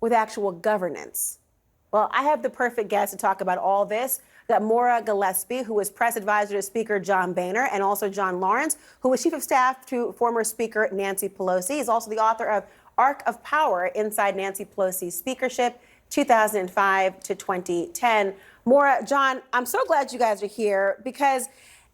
with actual governance? Well, I have the perfect guest to talk about all this. We've got Maura Gillespie, who is press advisor to Speaker John Boehner, and also John Lawrence, who was chief of staff to former Speaker Nancy Pelosi. He's also the author of Arc of Power, Inside Nancy Pelosi's Speakership, 2005 to 2010. Maura, John, I'm so glad you guys are here because,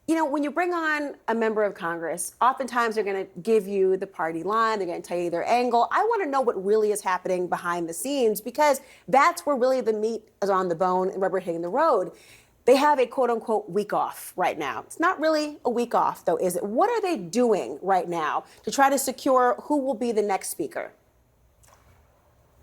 you know, when you bring on a member of Congress, oftentimes they're going to give you the party line. They're going to tell you their angle. I want to know what really is happening behind the scenes because that's where really the meat is on the bone and rubber hitting the road. They have a quote unquote week off right now. It's not really a week off, though, is it? What are they doing right now to try to secure who will be the next speaker?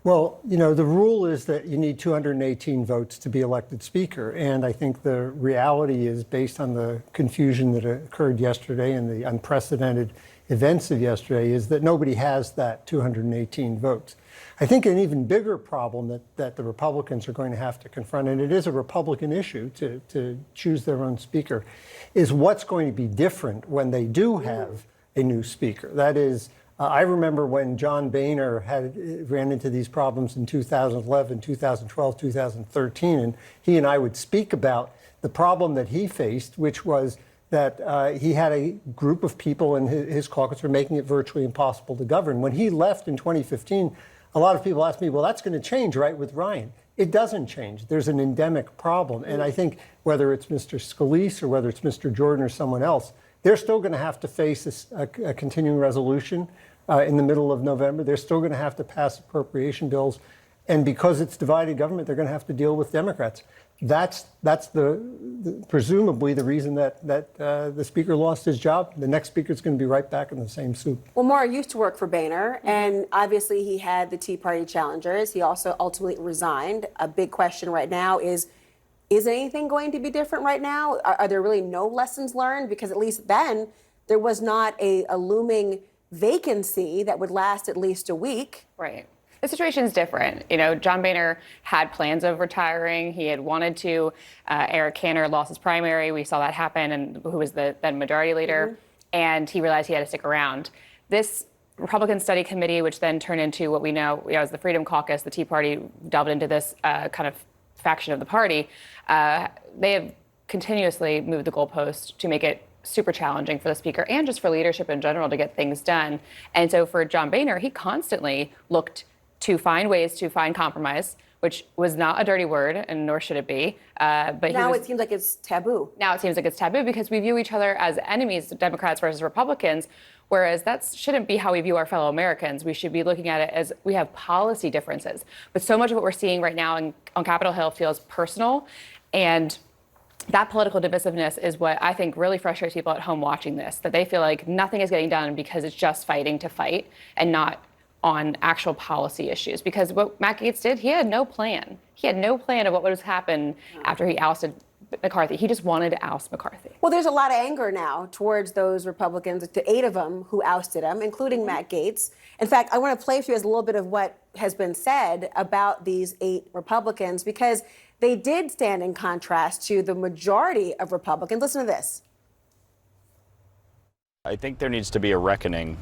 Well, you know, the rule is that you need 218 votes to be elected speaker. And I think the reality is, based on the confusion that occurred yesterday and the unprecedented events of yesterday, is that nobody has that 218 votes. I think an even bigger problem that the Republicans are going to have to confront, and it is a Republican issue to choose their own speaker, is what's going to be different when they do have a new speaker. That is, I remember when John Boehner ran into these problems in 2011, 2012, 2013, and he and I would speak about the problem that he faced, which was that he had a group of people in his caucus were making it virtually impossible to govern. When he left in 2015, a lot of people asked me, well, that's going to change, right, with Ryan? It doesn't change. There's an endemic problem. And I think whether it's Mr. Scalise or whether it's Mr. Jordan or someone else, they're still going to have to face a continuing resolution in the middle of November. They're still going to have to pass appropriation bills. And because it's divided government, they're going to have to deal with Democrats. That's presumably the reason that the speaker lost his job. The next speaker is going to be right back in the same soup. Well, Maura used to work for Boehner, and obviously he had the Tea Party challengers. He also ultimately resigned. A big question right now is anything going to be different right now? Are there really no lessons learned? Because at least then there was not a looming vacancy that would last at least a week. Right. The situation's different. You know, John Boehner had plans of retiring. He had wanted to. Eric Cantor lost his primary. We saw that happen, and who was the then majority leader. And he realized he had to stick around. This Republican Study Committee, which then turned into what we know as the Freedom Caucus, the Tea Party delved into this kind of faction of the party. They have continuously moved the goalpost to make it super challenging for the speaker and just for leadership in general to get things done. And so for John Boehner, he constantly looked to find ways to find compromise, which was not a dirty word, and nor should it be. But now it seems like it's taboo. Now it seems like it's taboo because we view each other as enemies, Democrats versus Republicans, whereas that shouldn't be how we view our fellow Americans. We should be looking at it as we have policy differences. But so much of what we're seeing right now on Capitol Hill feels personal, and that political divisiveness is what I think really frustrates people at home watching this, that they feel like nothing is getting done because it's just fighting to fight and not on actual policy issues. Because what Matt Gaetz did, he had no plan. He had no plan of what would happen after he ousted McCarthy. He just wanted to oust McCarthy. Well, there's a lot of anger now towards those Republicans, the 8 of them who ousted him, including Matt Gaetz. In fact, I want to play for you as a little bit of what has been said about these 8 Republicans, because they did stand in contrast to the majority of Republicans. Listen to this. I think there needs to be a reckoning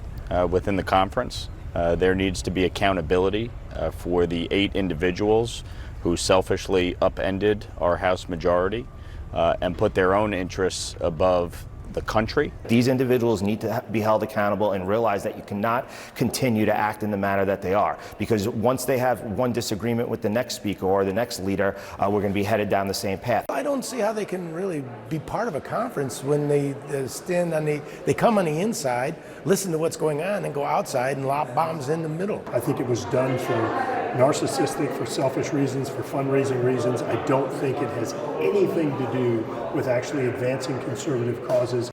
within the conference. There needs to be accountability for the 8 individuals who selfishly upended our House majority and put their own interests above the country. These individuals need to be held accountable and realize that you cannot continue to act in the manner that they are. Because once they have one disagreement with the next speaker or the next leader, we're going to be headed down the same path. I don't see how they can really be part of a conference when they stand on they come on the inside, listen to what's going on, and go outside and lob bombs in the middle. I think it was done for narcissistic, for selfish reasons, for fundraising reasons. I don't think it has anything to do with actually advancing conservative causes.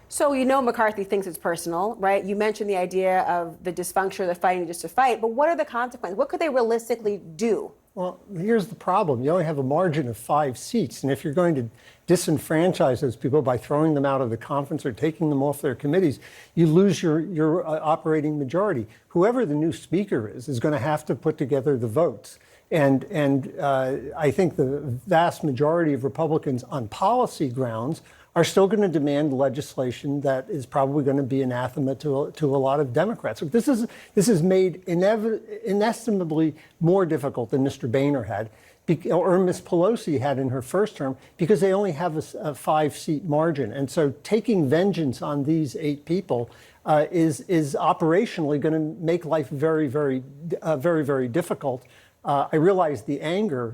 So you know McCarthy thinks it's personal, right? You mentioned the idea of the dysfunction of the fighting just to fight, but what are the consequences? What could they realistically do? Well, here's the problem. You only have a margin of 5 seats, and if you're going to disenfranchise those people by throwing them out of the conference or taking them off their committees, you lose your operating majority. Whoever the new speaker is going to have to put together the votes. And I think the vast majority of Republicans on policy grounds are still going to demand legislation that is probably going to be anathema to a lot of Democrats. So this is made inestimably more difficult than Mr. Boehner had, or Ms. Pelosi had in her first term, because they only have a 5-seat margin. And so taking vengeance on these 8 people is operationally going to make life very, very difficult. I realize the anger.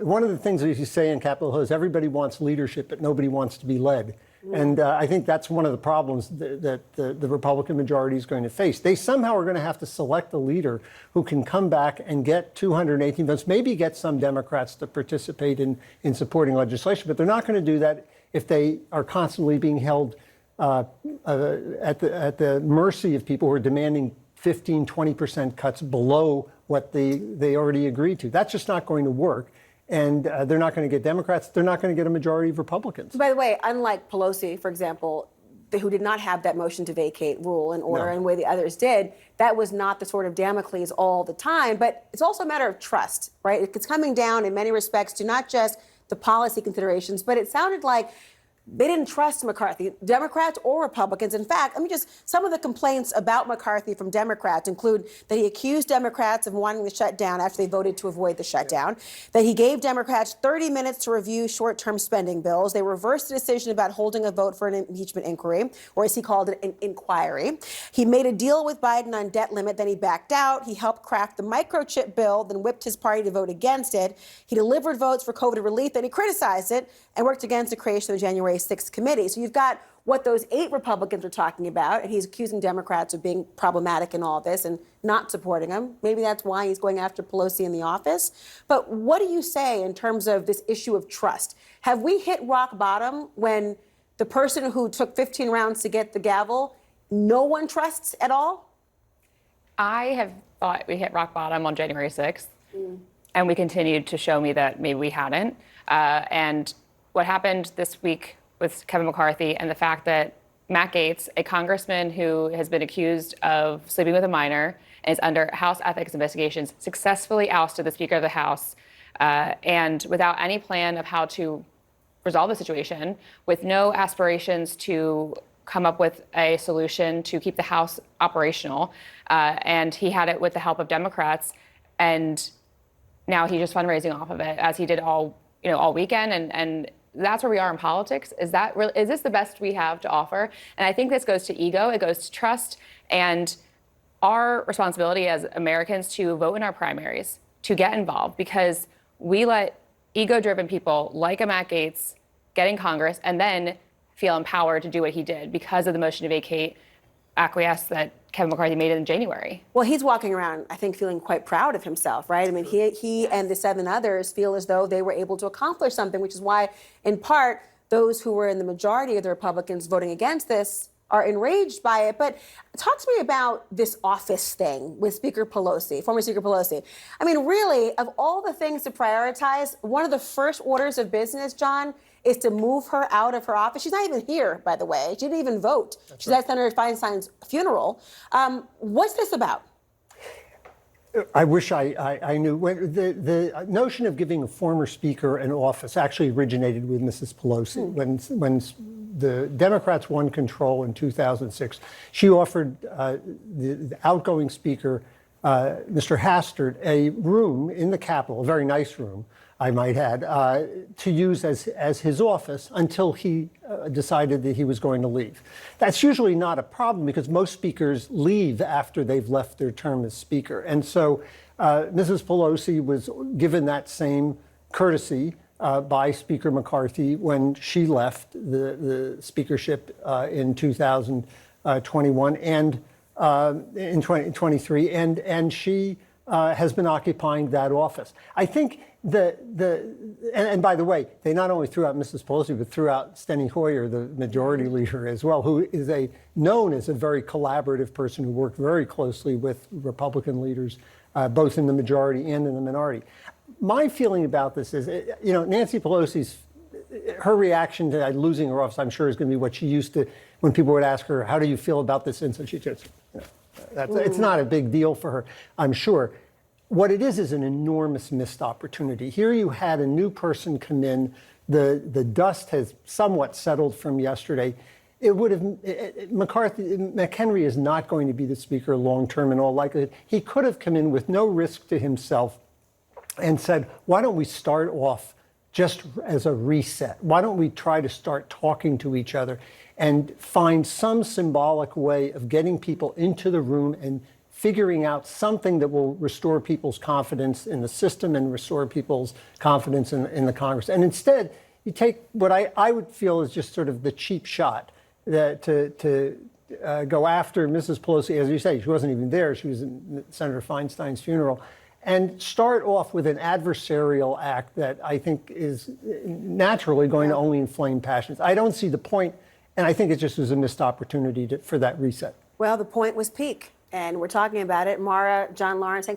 One of the things that you say in Capitol Hill is everybody wants leadership, but nobody wants to be led. And I think that's one of the problems that the Republican majority is going to face. They somehow are going to have to select a leader who can come back and get 218 votes, maybe get some Democrats to participate in supporting legislation, but they're not going to do that if they are constantly being held at the mercy of people who are demanding 15, 20% cuts below what they already agreed to. That's just not going to work. And they're not going to get Democrats. They're not going to get a majority of Republicans. By the way, unlike Pelosi, for example, who did not have that motion to vacate rule and order in the way the others did, that was not the sort of Damocles all the time. But it's also a matter of trust, right? It's coming down in many respects to not just the policy considerations, but it sounded like they didn't trust McCarthy, Democrats or Republicans. In fact, some of the complaints about McCarthy from Democrats include that he accused Democrats of wanting the shutdown after they voted to avoid the shutdown, that he gave Democrats 30 minutes to review short-term spending bills. They reversed the decision about holding a vote for an impeachment inquiry, or as he called it, an inquiry. He made a deal with Biden on debt limit, then he backed out. He helped craft the microchip bill, then whipped his party to vote against it. He delivered votes for COVID relief, then he criticized it and worked against the creation of the January 6th committee. So you've got what those 8 Republicans are talking about, and he's accusing Democrats of being problematic in all this and not supporting them. Maybe that's why he's going after Pelosi in the office. But what do you say in terms of this issue of trust? Have we hit rock bottom when the person who took 15 rounds to get the gavel, no one trusts at all? I have thought we hit rock bottom on January 6th, and we continued to show me that maybe we hadn't. And what happened this week with Kevin McCarthy and the fact that Matt Gaetz, a congressman who has been accused of sleeping with a minor and is under House ethics investigations, successfully ousted the Speaker of the House, and without any plan of how to resolve the situation, with no aspirations to come up with a solution to keep the House operational. And he had it with the help of Democrats, and now he's just fundraising off of it, as he did all weekend. And that's where we are in politics. Is this the best we have to offer? And I think this goes to ego, it goes to trust, and our responsibility as Americans to vote in our primaries, to get involved, because we let ego-driven people like a Matt Gaetz get in Congress and then feel empowered to do what he did because of the motion to vacate acquiesce that Kevin McCarthy made it in January. Well, he's walking around, I think, feeling quite proud of himself, right? He and the 7 others feel as though they were able to accomplish something, which is why, in part, those who were in the majority of the Republicans voting against this are enraged by it. But talk to me about this office thing with Speaker Pelosi, former Speaker Pelosi. Really, of all the things to prioritize, one of the first orders of business, John, is to move her out of her office. She's not even here, by the way. She didn't even vote. She's at Senator Feinstein's funeral. What's this about? I wish I knew. The notion of giving a former speaker an office actually originated with Mrs. Pelosi. When the Democrats won control in 2006, she offered the outgoing speaker, Mr. Hastert, a room in the Capitol, a very nice room, I might add, to use as his office until he decided that he was going to leave. That's usually not a problem because most speakers leave after they've left their term as speaker. And so Mrs. Pelosi was given that same courtesy by Speaker McCarthy when she left the speakership in 2021 and in 2023, and she has been occupying that office. I think and by the way, they not only threw out Mrs. Pelosi, but threw out Steny Hoyer, the majority leader as well, who is known as a very collaborative person who worked very closely with Republican leaders, both in the majority and in the minority. My feeling about this is, Nancy Pelosi's, her reaction to losing her office, I'm sure, is going to be what she used to, when people would ask her, how do you feel about this incident? She just, it's not a big deal for her, I'm sure. What it is an enormous missed opportunity. Here you had a new person come in the dust has somewhat settled from yesterday, it would have McHenry is not going to be the speaker long term in all likelihood. He could have come in with no risk to himself and said, why don't we start off just as a reset? Why don't we try to start talking to each other and find some symbolic way of getting people into the room and figuring out something that will restore people's confidence in the system and restore people's confidence in the Congress. And instead, you take what I would feel is just sort of the cheap shot that to go after Mrs. Pelosi, as you say, she wasn't even there. She was in Senator Feinstein's funeral. And start off with an adversarial act that I think is naturally going to only inflame passions. I don't see the point, and I think it just was a missed opportunity for that reset. Well, the point was peak, and we're talking about it. Mara, John Lawrence,